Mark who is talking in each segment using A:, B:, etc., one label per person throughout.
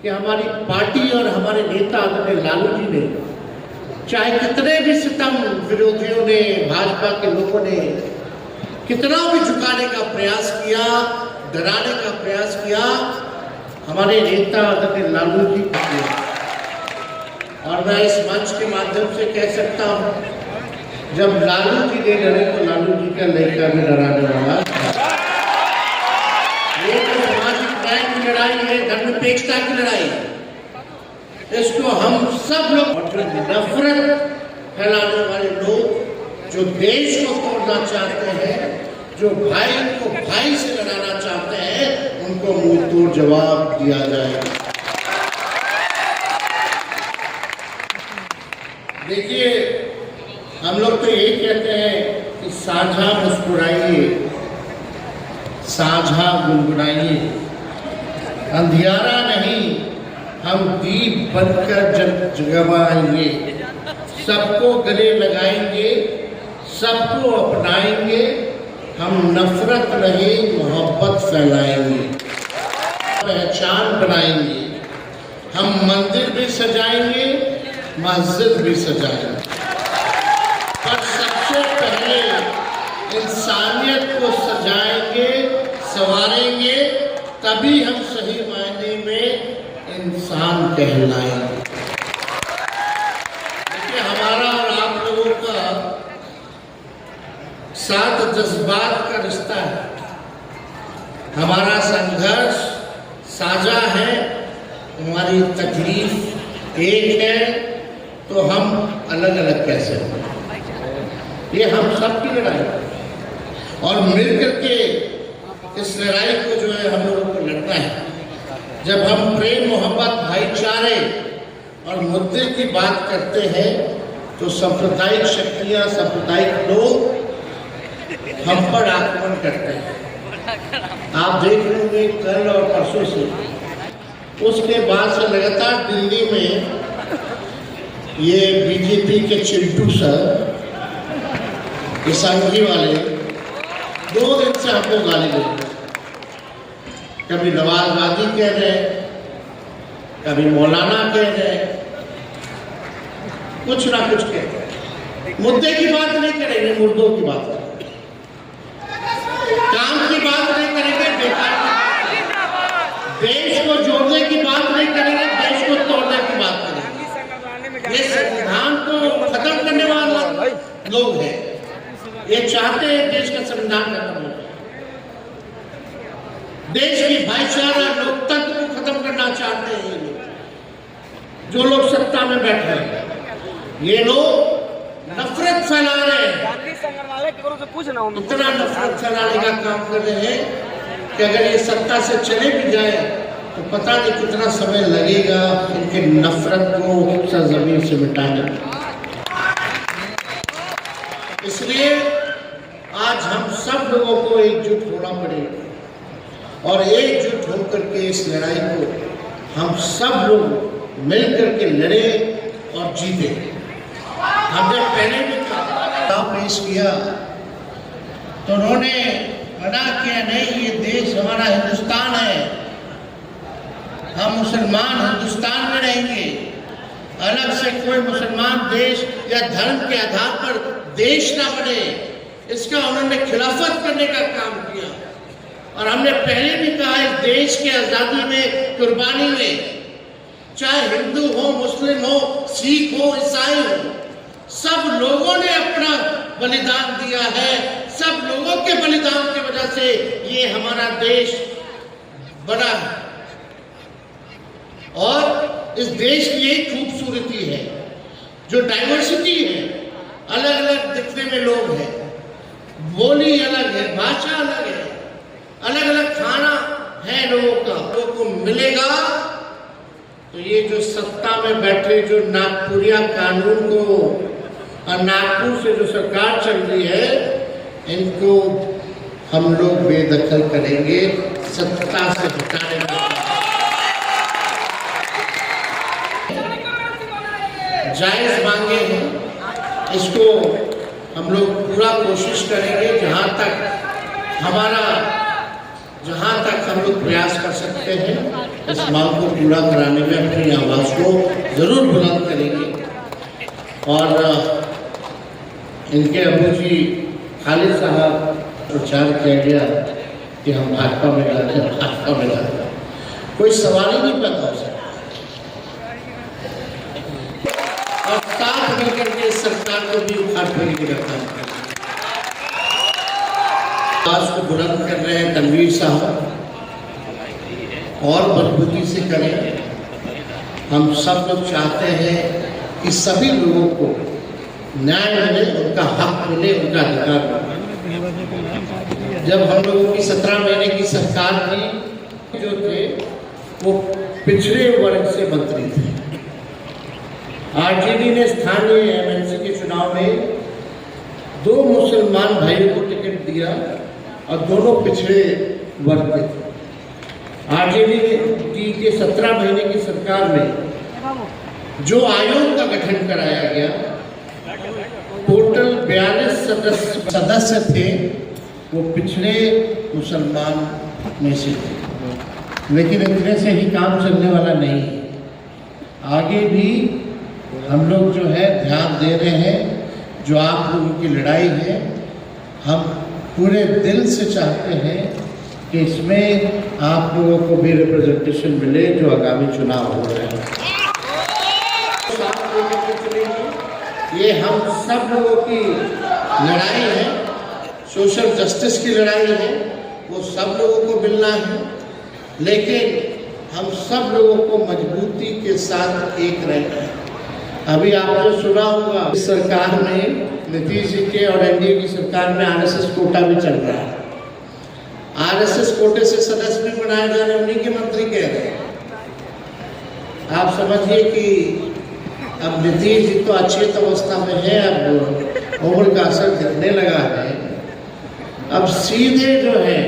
A: कि हमारी पार्टी और हमारे नेता आदरणीय लालू जी ने चाहे कितने भी सितम विरोधियों ने, भाजपा के लोगों ने कितना भी झुकाने का प्रयास किया, डराने का प्रयास किया, हमारे नेता आदरणीय लालू जी को। और मैं इस मंच के माध्यम से कह सकता हूं, जब लालू जी ने डरे तो लालू जी का लड़का भी डराने वाला। ये तो सामाजिक न्याय की लड़ाई है, धर्मनिरपेक्षता की लड़ाई है। इसको हम सब लोग, और जो नफरत फैलाने वाले लोग जो देश को तोड़ना चाहते हैं, जो भाई को भाई से लड़ाना चाहते हैं, उनको मुंह तोड़ जवाब दिया जाएगा। देखिए, हम लोग तो यही कहते हैं कि साझा मुस्कुराइए, साझा गुनगुनाइए, अंधियारा नहीं, हम दीप बनकर जगमगाएंगे, सबको गले लगाएंगे, सबको अपनाएंगे, हम नफरत नहीं मोहब्बत फैलाएंगे, पहचान बनाएंगे, हम मंदिर भी सजाएंगे, मस्जिद भी सजाएंगे, पर सबसे पहले इंसानियत को सजाएंगे, संवारेंगे, तभी हम सही मायने में इंसान कहलाएंगे। देखिए, हमारा और आप लोगों का साथ जज्बात का रिश्ता है, हमारा संघर्ष साझा है, हमारी तकलीफ एक है, तो हम अलग अलग कैसे हैं? ये हम सबकी लड़ाई है और मिलकर के इस लड़ाई को जो है हम लोगों को लड़ना है। जब हम प्रेम, मोहब्बत, भाईचारे और मुद्दे की बात करते हैं तो सांप्रदायिक शक्तियां, सांप्रदायिक लोग हम पर आक्रमण करते हैं। आप देख रहे होंगे कल और परसों से, उसके बाद से लगातार दिल्ली में ये बीजेपी के चिंटू सर, ये संघी वाले 2 दिन से हमको गाली दे रहे, कभी नवाजवादी कह रहे, कभी मौलाना कह रहे, कुछ ना कुछ कह रहे। मुद्दे की बात नहीं करेंगे, मुर्दों की बात करेंगे, काम की बात नहीं करेंगे, बेकार की, देश को जोड़ने की बात नहीं करेंगे, देश को तोड़ने की बात करेंगे। ये संविधान को खत्म करने वाले लोग हैं, ये चाहते हैं देश का संविधान खत्म हो, देश की भाईचारा, लोकतंत्र को खत्म करना चाहते हैं। ये लोग, जो लोग सत्ता में बैठे हैं, ये लोग नफरत फैला रहे हैं, इतना नफरत फैलाने का काम कर रहे हैं कि अगर ये सत्ता से चले भी जाए तो पता नहीं कितना समय लगेगा इनके नफरत को सरजमीन से मिटाने। इसलिए आज हम सब लोगों को एकजुट होना पड़ेगा और एकजुट होकर के इस लड़ाई को हम सब लोग मिलकर के लड़े और जीते। हमने पहले भी पेश किया तो उन्होंने मना किया, नहीं, ये देश हमारा हिंदुस्तान है, हम मुसलमान हिंदुस्तान में रहेंगे, अलग से कोई मुसलमान देश या धर्म के आधार पर देश ना बने, इसका उन्होंने खिलाफत करने का काम किया। और हमने पहले भी कहा, इस देश के आजादी में, कुर्बानी में, चाहे हिंदू हो, मुस्लिम हो, सिख हो, ईसाई हो, सब लोगों ने अपना बलिदान दिया है। सब लोगों के बलिदान की वजह से ये हमारा देश बड़ा है और इस देश की यही खूबसूरती है, जो डाइवर्सिटी है, अलग अलग दिखने में लोग हैं, बोली अलग है, भाषा अलग है, अलग अलग खाना है लोगों का, लोगों को मिलेगा तो ये जो सत्ता में बैठे जो नागपुरिया कानून को और नागपुर से जो सरकार चल रही है, इनको हम लोग बेदखल करेंगे, सत्ता से हटाने का जायज मांगे हैं, इसको हम लोग पूरा कोशिश करेंगे। जहाँ तक हमारा जहाँ तक हम लोग प्रयास कर सकते हैं इस मांग को पूरा कराने में अपनी आवाज़ को ज़रूर बुलंद करेंगे। और इनके अबू जी खालिद साहब प्रचार किया गया कि हम भाजपा में जाते हैं, भाजपा में जाते हैं, कोई सवाल ही नहीं पैदा हो सकता। और साथ मिलकर के सरकार को भी उखाड़ फेंकने का काम कर रहे हैं, आवाज को बुलंद कर रहे हैं तनवीर साहब, और मजबूती से करें। हम सब लोग चाहते हैं कि सभी लोगों को न्याय मिले, उनका हक मिले, उनका अधिकार मिले। जब हम लोगों की 17 महीने की सरकार थी, जो थे वो पिछड़े वर्ग से मंत्री थे। आरजेडी ने स्थानीय एमएलसी के चुनाव में 2 मुसलमान भाइयों को टिकट दिया और दोनों पिछड़े वर्ग के थे। आरजेडी के 17 महीने की सरकार में जो आयोग का गठन कराया गया, टोटल 42 सदस्य थे, वो पिछड़े मुसलमान में से थे। लेकिन इतने से ही काम चलने वाला नहीं है, आगे भी हम लोग जो है ध्यान दे रहे हैं। जो आप लोगों की लड़ाई है, हम पूरे दिल से चाहते हैं कि इसमें आप लोगों को भी रिप्रेजेंटेशन मिले जो आगामी चुनाव हो रहे हैं। ये हम सब लोगों की लड़ाई है, सोशल जस्टिस की लड़ाई है, वो सब लोगों को मिलना है। लेकिन हम सब लोगों को मजबूती के साथ एक रहना है। अभी आपने सुना होगा इस सरकार में, नीतीश जी के और एनडीए की सरकार में आरएसएस कोटा भी चल रहा है। आरएसएस कोटे से सदस्य भी बनाए जा रहे, उन्हीं के मंत्री कह रहे हैं। आप समझिए कि अब नीतीश जी तो अच्छी अवस्था में है, अब उम्र का असर गिरने लगा है। अब सीधे जो है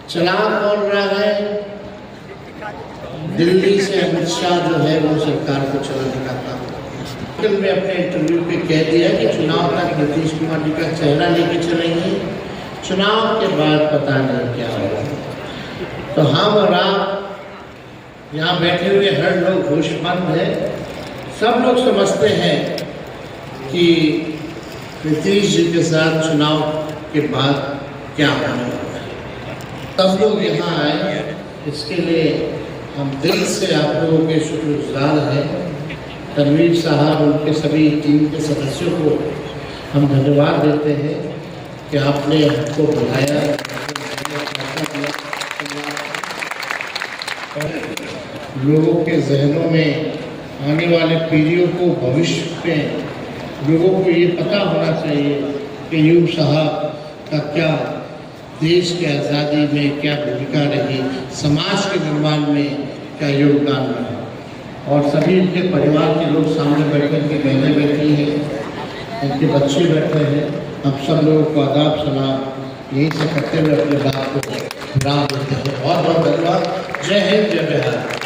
A: चला कौन रहा है, दिल्ली से अमित शाह जो है वो सरकार को चलाने का काम। कल में अपने इंटरव्यू पे कह दिया कि चुनाव तक नीतीश कुमार जी का चेहरा लेके चलेंगे, चुनाव के बाद पता नहीं क्या होगा। तो हम और आप यहाँ बैठे हुए हर लोग होशमंद हैं, सब लोग समझते हैं कि नीतीश जी के साथ चुनाव के बाद क्या होने वाला है। सब लोग यहाँ आए, इसके लिए हम दिल से आप लोगों के शुक्रगुजार हैं। तनवीर साहब, उनके सभी टीम के सदस्यों को हम धन्यवाद देते हैं कि आपने हमको बुलाया, लोगों के जहनों में, आने वाले पीढ़ियों को, भविष्य में लोगों को ये पता होना चाहिए कि यूब साहब का क्या देश की आज़ादी में क्या भूमिका रही, समाज के निर्माण में क्या योगदान रहा। और सभी इनके परिवार के लोग सामने बैठे, इनकी बहनें बैठी हैं, इनके बच्चे बैठे हैं। हम सब लोगों को आदाब सलाम यही से करते हुए अपने बात को विराम देते हैं। बहुत बहुत धन्यवाद। जय हिंद, जय बिहार।